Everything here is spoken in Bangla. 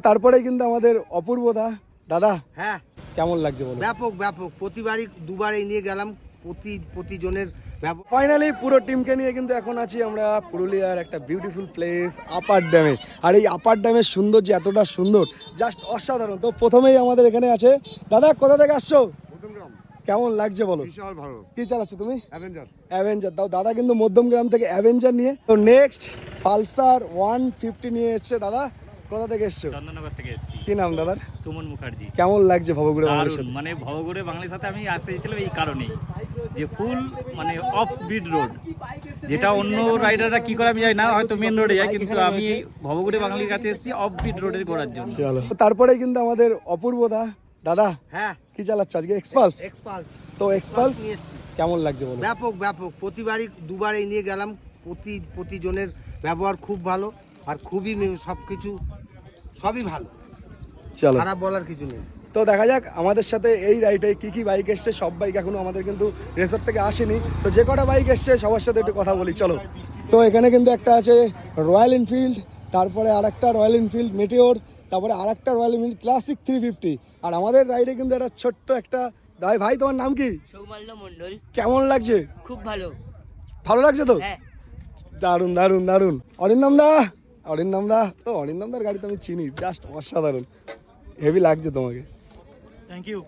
তারপরে কিন্তু আমাদের অপূর্ব দাদা হ্যাঁ কেমন লাগছে বলো? ব্যাপক ব্যাপক, প্রতিবারই দুবারই নিয়ে গেলাম, প্রতিজনের ব্যাপক। ফাইনালি পুরো টিমকে নিয়ে কিন্তু এখন আছি আমরা পুরুলিয়ার একটা বিউটিফুল প্লেস আপার ড্যামে। আর এই আপার ড্যামের সৌন্দর্য এতটা সুন্দর, জাস্ট অসাধারণ। তো প্রথমেই আমাদের এখানে আছে দাদা, কোথা থেকে আসছো? কেমন লাগছে বলো? বিশাল ভালো। কি চালাচ্ছ তুমি? অ্যাভেঞ্জার। দাও দাদা কিন্তু মধ্যমগ্রাম থেকে অ্যাভেঞ্জার নিয়ে। তো নেক্সট পালসার 150 নিয়ে এসছে দাদা। কোথা থেকে এসছো? চন্দননগর থেকে এসেছি। কি নাম দাদার? সুমন মুখার্জি। কেমন লাগছে ভবঘুরে বাংলার দারুণ, সাথে? মানে ভবঘুরে বাংলার সাথে আমি আসতে চেয়েছিলাম এই কারণেই যে ফুল মানে অফ বিট রোড, যেটা অন্য রাইডাররা কি করে আমি জানি না, হয়তো মেন রোডে যায়, কিন্তু আমি ভবঘুরে বাঙালির কাছে এসেছি অফ বিট রোডের ঘোরার জন্য। তারপরে কিন্তু আমাদের অপূর্ব দাদা হ্যাঁ কি চালাচ্ছ আজকে? এক্সপালস। তো এক্সপালস নিয়ে এসছি। কেমন লাগছে বলো? ব্যাপক ব্যাপক, প্রতিবারই দুবারই নিয়ে গেলাম, প্রতিজনের ব্যবহার খুব ভালো, আর খুবই সবকিছু সবই ভালো, চলো খারাপ বলার কিছু নেই। তো দেখা যাক আমাদের সাথে এই রাইডে কি কি বাইক এসছে। সব বাইক এখনো আমাদের কিন্তু রেসার থেকে আসেনি, তো যে কটা বাইক এসছে সবার সাথে একটু কথা বলি চলো। তো এখানে কিন্তু একটা আছে রয়্যাল এনফিল্ড, তারপরে আরেকটা রয়্যাল এনফিল্ড মেটিওর, তারপরে আরেকটা রয়্যাল এনফিল্ড ক্লাসিক 350। আর আমাদের রাইডে কিন্তু একটা ছোট্ট একটা ভাই, তোমার নাম কি? সৌমাল্য মণ্ডল। কেমন লাগছে? খুব ভালো। ভালো লাগছে তো? হ্যাঁ দারুন দারুন দারুন। অরিন্দম দা, তো অরিন্দম দার গাড়ি তো আমি চিনি, জাস্ট অসাধারণ, হেভি লাগছে তোমাকে। Thank you.